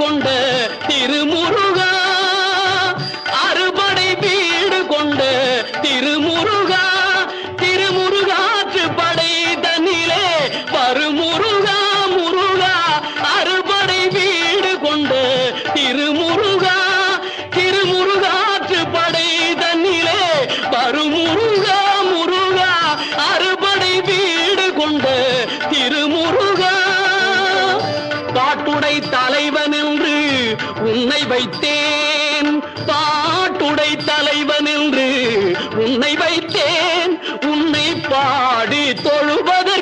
கொண்ட திருமுருகா, அறுபடை வீடு கொண்ட திருமுருகா, திருமுருகாற்று படை தன்னிலே வருமுருகா முருகா, அறுபடை வீடு கொண்ட திருமுருகா, திருமுருகாற்று படை தன்னிலே வருமுருகா முருகா, அறுபடை வீடு கொண்ட திருமுருகா. பாட்டுடை தலைவன் என்று உன்னை வைத்தேன், பாட்டுடை தலைவன் என்று உன்னை வைத்தேன், உன்னை பாடி தொழுவதற்கு